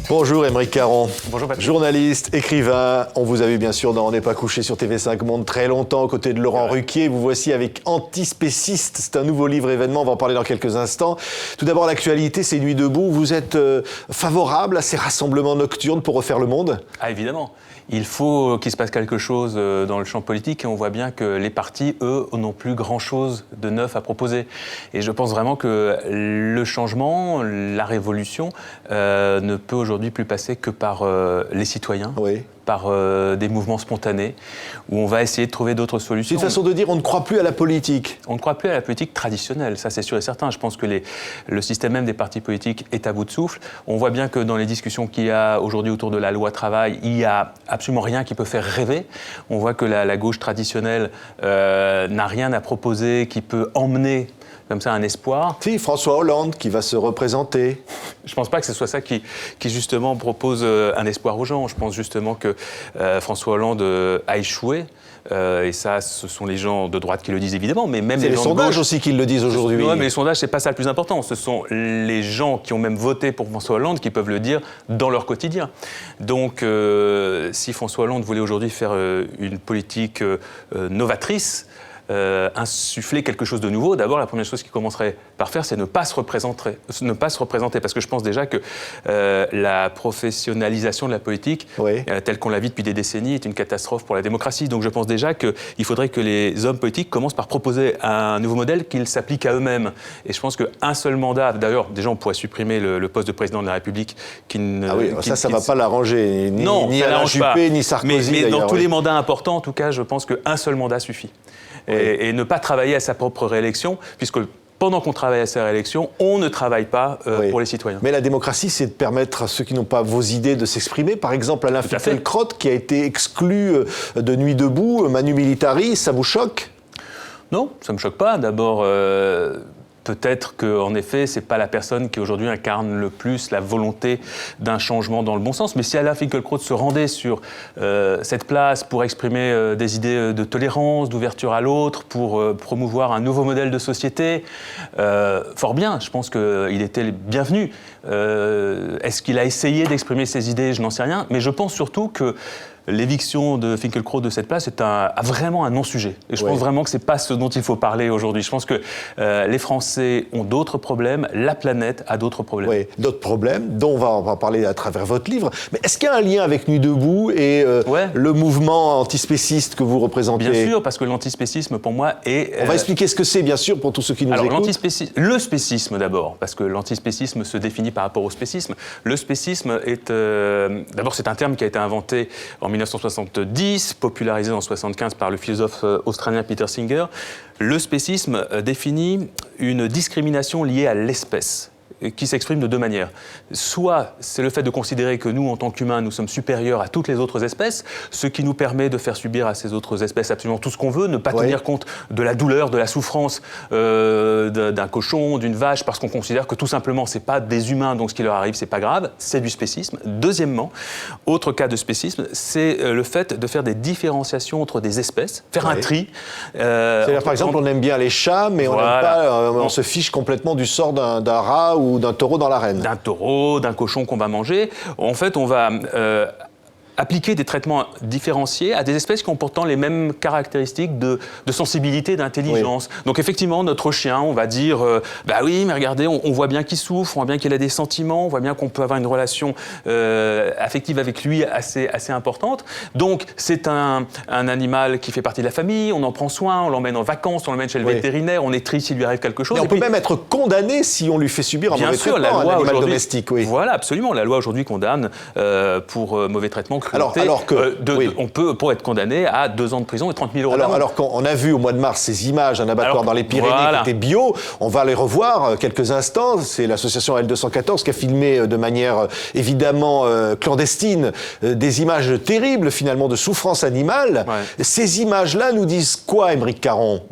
Bonjour Aymeric Caron. Bonjour Patrick. Journaliste, écrivain. On vous a vu bien sûr dans On n'est pas couché sur TV5 Monde très longtemps aux côtés de Laurent Ruquier. Vous voici avec Antispéciste. C'est un nouveau livre événement, on va en parler dans quelques instants. Tout d'abord l'actualité, c'est Nuit debout. Vous êtes favorable à ces rassemblements nocturnes pour refaire le monde ? Ah évidemment. Il faut qu'il se passe quelque chose dans le champ politique et on voit bien que les partis, eux, n'ont plus grand-chose de neuf à proposer. Et je pense vraiment que le changement, la révolution, ne peut aujourd'hui plus passer que par les citoyens. Oui. Par des mouvements spontanés, où on va essayer de trouver d'autres solutions. C'est une façon de dire on ne croit plus à la politique. On ne croit plus à la politique traditionnelle, ça c'est sûr et certain. Je pense que le système même des partis politiques est à bout de souffle. On voit bien que dans les discussions qu'il y a aujourd'hui autour de la loi travail, il n'y a absolument rien qui peut faire rêver. On voit que la gauche traditionnelle n'a rien à proposer qui peut emmener comme ça un espoir. Si, François Hollande qui va se représenter. Je ne pense pas que ce soit ça qui justement propose un espoir aux gens. Je pense justement que François Hollande a échoué. Et ça, ce sont les gens de droite qui le disent évidemment, mais même les gens sondages de gauche aussi qui le disent aujourd'hui. Oui, mais les sondages, c'est pas ça le plus important. Ce sont les gens qui ont même voté pour François Hollande qui peuvent le dire dans leur quotidien. Donc, si François Hollande voulait aujourd'hui faire une politique novatrice, insuffler quelque chose de nouveau, d'abord la première chose qu'il commencerait par faire, c'est ne pas se représenter, parce que je pense déjà que la professionnalisation de la politique, telle qu'on la vit depuis des décennies, est une catastrophe pour la démocratie. Donc je pense déjà qu'il faudrait que les hommes politiques commencent par proposer un nouveau modèle qu'ils s'appliquent à eux-mêmes. Et je pense qu'un seul mandat, d'ailleurs déjà on pourrait supprimer le poste de président de la République qui ne... Ah oui, ça va pas l'arranger, ni Alain Juppé, ni Sarkozy. Mais dans tous les mandats importants, en tout cas, je pense qu'un seul mandat suffit. Et ne pas travailler à sa propre réélection, puisque pendant qu'on travaille à sa réélection, on ne travaille pas pour les citoyens. Mais la démocratie, c'est de permettre à ceux qui n'ont pas vos idées de s'exprimer. Par exemple, Alain Finkielkraut, qui a été exclu de Nuit debout, Manu Militari, ça vous choque ? Non, ça ne me choque pas. D'abord... Peut-être qu'en effet, ce n'est pas la personne qui aujourd'hui incarne le plus la volonté d'un changement dans le bon sens. Mais si Alain Finkielkraut se rendait sur cette place pour exprimer des idées de tolérance, d'ouverture à l'autre, pour promouvoir un nouveau modèle de société, fort bien, je pense qu'il était bienvenu. Est-ce qu'il a essayé d'exprimer ses idées ? Je n'en sais rien. Mais je pense surtout que l'éviction de Finkielkraut de cette place est vraiment un non-sujet. Et je pense vraiment que ce n'est pas ce dont il faut parler aujourd'hui. Je pense que les Français ont d'autres problèmes, la planète a d'autres problèmes. Oui, d'autres problèmes, dont on va parler à travers votre livre. Mais est-ce qu'il y a un lien avec Nuit debout et le mouvement antispéciste que vous représentez ? Bien sûr, parce que l'antispécisme, pour moi, est... On va expliquer ce que c'est, bien sûr, pour tous ceux qui nous écoutent. Le spécisme, d'abord, parce que l'antispécisme se définit par rapport au spécisme. Le spécisme est... D'abord, c'est un terme qui a été inventé en 1970, popularisé en 1975 par le philosophe australien Peter Singer. Le spécisme définit une discrimination liée à l'espèce, qui s'exprime de deux manières. Soit c'est le fait de considérer que nous, en tant qu'humains, nous sommes supérieurs à toutes les autres espèces, ce qui nous permet de faire subir à ces autres espèces absolument tout ce qu'on veut, ne pas tenir compte de la douleur, de la souffrance d'un cochon, d'une vache, parce qu'on considère que tout simplement, c'est pas des humains, donc ce qui leur arrive, c'est pas grave, c'est du spécisme. Deuxièmement, autre cas de spécisme, c'est le fait de faire des différenciations entre des espèces, faire un tri. C'est-à-dire, par exemple, on aime bien les chats, mais on se fiche complètement du sort d'un rat ou d'un taureau dans l'arène. D'un taureau, d'un cochon qu'on va manger. En fait, on va appliquer des traitements différenciés à des espèces qui ont pourtant les mêmes caractéristiques de sensibilité, d'intelligence. Oui. Donc effectivement, notre chien, on va dire, bah oui, mais regardez, on voit bien qu'il souffre, on voit bien qu'il a des sentiments, on voit bien qu'on peut avoir une relation affective avec lui assez importante. Donc c'est un animal qui fait partie de la famille, on en prend soin, on l'emmène en vacances, on l'emmène chez le vétérinaire, on est triste s'il lui arrive quelque chose. Et on peut même être condamné si on lui fait subir un mauvais traitement, un animal domestique. Oui. Voilà, absolument. La loi aujourd'hui condamne pour mauvais traitement. Alors que on peut, pour être condamné à 2 ans de prison et 30 000 € d'amende. Alors qu'on a vu au mois de mars ces images d'un abattoir dans les Pyrénées qui était bio, on va les revoir quelques instants. C'est l'association L214 qui a filmé de manière évidemment clandestine des images terribles finalement de souffrance animale. Ouais. Ces images-là nous disent quoi, Aymeric Caron ?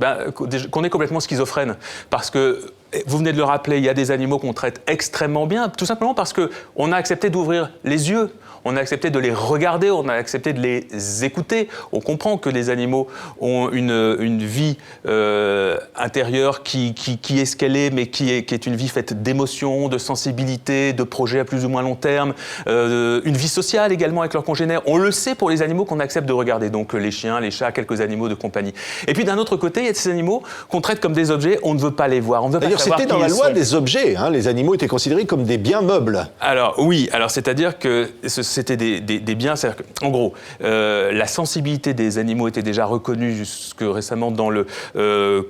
Qu'on est complètement schizophrène. Parce que vous venez de le rappeler, il y a des animaux qu'on traite extrêmement bien, tout simplement parce qu'on a accepté d'ouvrir les yeux. On a accepté de les regarder, on a accepté de les écouter. On comprend que les animaux ont une vie intérieure qui est ce qu'elle est, mais qui est une vie faite d'émotions, de sensibilité, de projets à plus ou moins long terme, une vie sociale également avec leurs congénères. On le sait pour les animaux qu'on accepte de regarder, donc les chiens, les chats, quelques animaux de compagnie. Et puis d'un autre côté, il y a ces animaux qu'on traite comme des objets, on ne veut pas les voir, on ne veut pas savoir qui ils sont. D'ailleurs, c'était dans la loi des objets, hein, les animaux étaient considérés comme des biens meubles. Alors oui, c'est-à-dire que c'était des biens, c'est-à-dire qu'en gros, la sensibilité des animaux était déjà reconnue jusque récemment dans le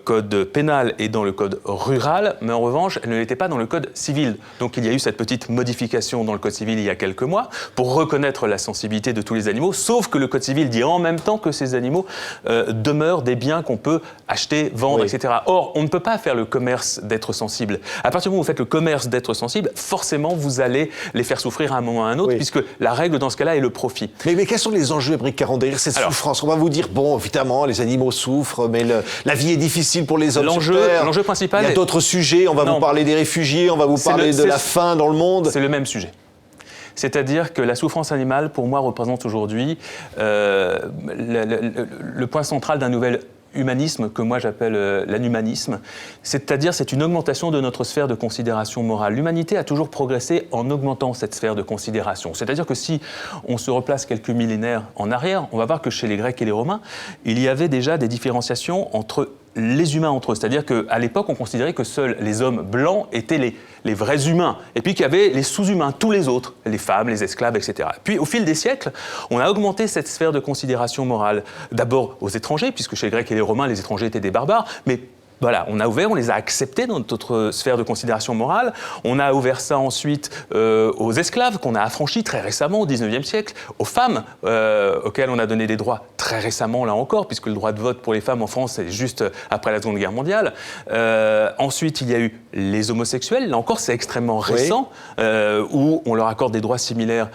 code pénal et dans le code rural, mais en revanche, elle ne l'était pas dans le code civil. Donc il y a eu cette petite modification dans le code civil il y a quelques mois pour reconnaître la sensibilité de tous les animaux, sauf que le code civil dit en même temps que ces animaux demeurent des biens qu'on peut acheter, vendre, etc. Or, on ne peut pas faire le commerce d'être sensible. À partir du moment où vous faites le commerce d'être sensible, forcément, vous allez les faire souffrir à un moment ou à un autre, puisque la règle dans ce cas-là est le profit. Mais quels sont les enjeux, Émeric Caron, derrière cette souffrance? On va vous dire, bon, évidemment, les animaux souffrent, mais la vie est difficile pour les hommes sur Terre. L'enjeu principal... Il y a d'autres sujets, on va vous parler des réfugiés, on va vous parler de la faim dans le monde. C'est le même sujet. C'est-à-dire que la souffrance animale, pour moi, représente aujourd'hui le point central d'un nouvel humanisme que moi j'appelle l'anumanisme, c'est-à-dire c'est une augmentation de notre sphère de considération morale. L'humanité a toujours progressé en augmentant cette sphère de considération. C'est-à-dire que si on se replace quelques millénaires en arrière, on va voir que chez les Grecs et les Romains, il y avait déjà des différenciations entre les humains entre eux. C'est-à-dire qu'à l'époque, on considérait que seuls les hommes blancs étaient les vrais humains. Et puis qu'il y avait les sous-humains, tous les autres, les femmes, les esclaves, etc. Puis au fil des siècles, on a augmenté cette sphère de considération morale. D'abord aux étrangers, puisque chez les Grecs et les Romains, les étrangers étaient des barbares, mais voilà, on a ouvert, on les a acceptés dans notre sphère de considération morale. On a ouvert ça ensuite aux esclaves qu'on a affranchis très récemment, au XIXe siècle, aux femmes auxquelles on a donné des droits très récemment, là encore, puisque le droit de vote pour les femmes en France, c'est juste après la Seconde Guerre mondiale. Ensuite, il y a eu les homosexuels. Là encore, c'est extrêmement récent, où on leur accorde des droits similaires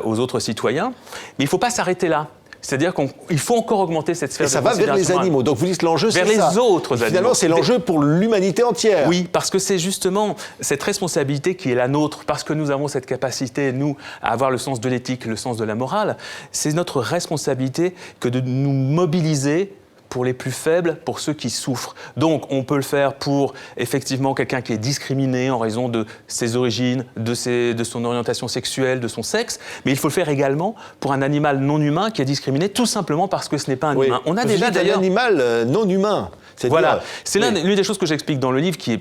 aux autres citoyens. Mais il ne faut pas s'arrêter là. C'est-à-dire qu'il faut encore augmenter cette sphère de considération. Et ça va vers les animaux. Donc vous dites que l'enjeu, c'est ça. Vers les autres animaux. Finalement, c'est l'enjeu pour l'humanité entière. Oui, parce que c'est justement cette responsabilité qui est la nôtre, parce que nous avons cette capacité, nous, à avoir le sens de l'éthique, le sens de la morale. C'est notre responsabilité que de nous mobiliser pour les plus faibles, pour ceux qui souffrent. Donc, on peut le faire pour, effectivement, quelqu'un qui est discriminé en raison de ses origines, de son orientation sexuelle, de son sexe, mais il faut le faire également pour un animal non humain qui est discriminé tout simplement parce que ce n'est pas un humain. On a déjà d'ailleurs un animal non humain. Voilà, c'est l'une des choses que j'explique dans le livre qui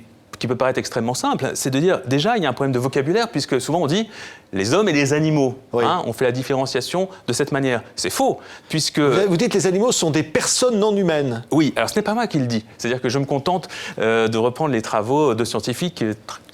peut paraître extrêmement simple, c'est de dire, déjà, il y a un problème de vocabulaire, puisque souvent on dit les hommes et les animaux. Hein, on fait la différenciation de cette manière. C'est faux, puisque... Vous dites que les animaux sont des personnes non humaines. Oui, alors ce n'est pas moi qui le dis. C'est-à-dire que je me contente de reprendre les travaux de scientifiques qui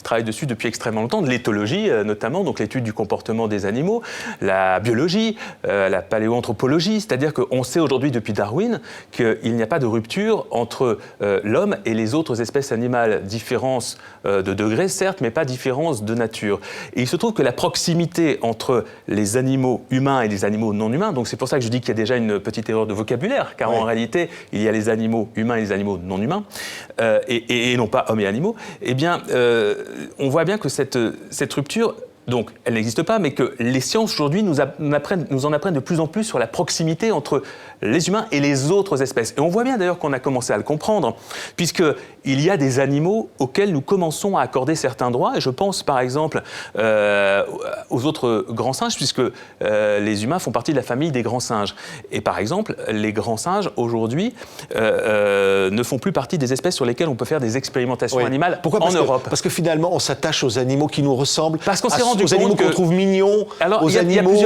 travaillent dessus depuis extrêmement longtemps, de l'éthologie notamment, donc l'étude du comportement des animaux, la biologie, la paléoanthropologie, c'est-à-dire qu'on sait aujourd'hui depuis Darwin qu'il n'y a pas de rupture entre l'homme et les autres espèces animales. Différence de degré, certes, mais pas différence de nature. Et il se trouve que la proximité entre les animaux humains et les animaux non humains, donc c'est pour ça que je dis qu'il y a déjà une petite erreur de vocabulaire, car en réalité, il y a les animaux humains et les animaux non humains, et non pas hommes et animaux, eh bien, on voit bien que cette rupture, donc, elle n'existe pas, mais que les sciences aujourd'hui nous en apprennent de plus en plus sur la proximité entre les humains et les autres espèces. Et on voit bien d'ailleurs qu'on a commencé à le comprendre, puisqu'il y a des animaux auxquels nous commençons à accorder certains droits. Et je pense par exemple aux autres grands singes, puisque les humains font partie de la famille des grands singes. Et par exemple, les grands singes aujourd'hui ne font plus partie des espèces sur lesquelles on peut faire des expérimentations animales en Europe. Parce que finalement, on s'attache aux animaux qui nous ressemblent. Parce qu'on s'est rendu aux animaux qu'on trouve mignons, aux animaux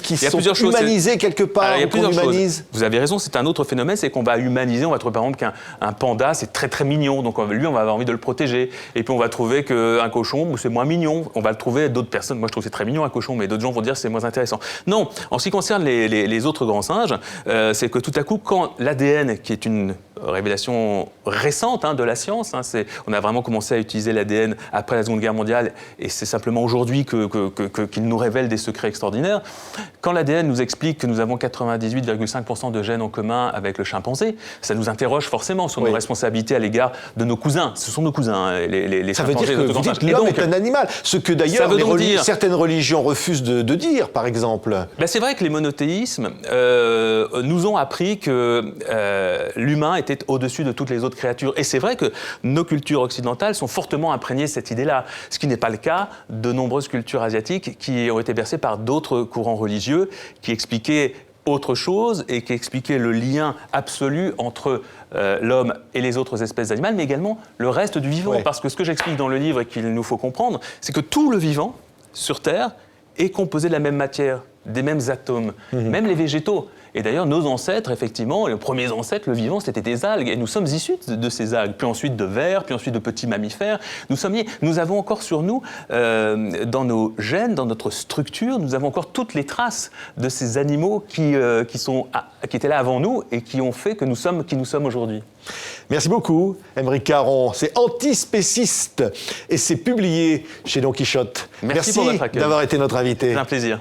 qui sont humanisés quelque part, qu'on humanise. Vous avez raison, c'est un autre phénomène, c'est qu'on va humaniser, on va trouver par exemple qu'un panda, c'est très très mignon, donc lui on va avoir envie de le protéger. Et puis on va trouver qu'un cochon, c'est moins mignon, on va le trouver d'autres personnes. Moi je trouve que c'est très mignon un cochon, mais d'autres gens vont dire que c'est moins intéressant. Non, en ce qui concerne les autres grands singes, c'est que tout à coup, quand l'ADN, qui est une révélation récente de la science. On a vraiment commencé à utiliser l'ADN après la Seconde Guerre mondiale et c'est simplement aujourd'hui qu'il nous révèle des secrets extraordinaires. Quand l'ADN nous explique que nous avons 98,5% de gènes en commun avec le chimpanzé, ça nous interroge forcément sur nos responsabilités à l'égard de nos cousins. Ce sont nos cousins, les ça veut dire chimpanzés. que vous dites que l'homme est un animal, ce que d'ailleurs certaines religions refusent de dire, par exemple. C'est vrai que les monothéismes nous ont appris que l'humain était au-dessus de toutes les autres créatures. Et c'est vrai que nos cultures occidentales sont fortement imprégnées de cette idée-là, ce qui n'est pas le cas de nombreuses cultures asiatiques qui ont été bercées par d'autres courants religieux qui expliquaient autre chose et qui expliquait le lien absolu entre l'homme et les autres espèces animales, mais également le reste du vivant. Parce que ce que j'explique dans le livre et qu'il nous faut comprendre, c'est que tout le vivant sur Terre est composé de la même matière, des mêmes atomes, même les végétaux. Et d'ailleurs, nos ancêtres, effectivement, les premiers ancêtres, le vivant, c'était des algues. Et nous sommes issus de ces algues. Puis ensuite de vers, puis ensuite de petits mammifères. Nous avons encore sur nous, dans nos gènes, dans notre structure, nous avons encore toutes les traces de ces animaux qui étaient là avant nous et qui ont fait que nous sommes qui nous sommes aujourd'hui. Merci beaucoup, Aymeric Caron. C'est Antispéciste et c'est publié chez Don Quichotte. Merci pour votre accueil. D'avoir été notre invité. C'est un plaisir.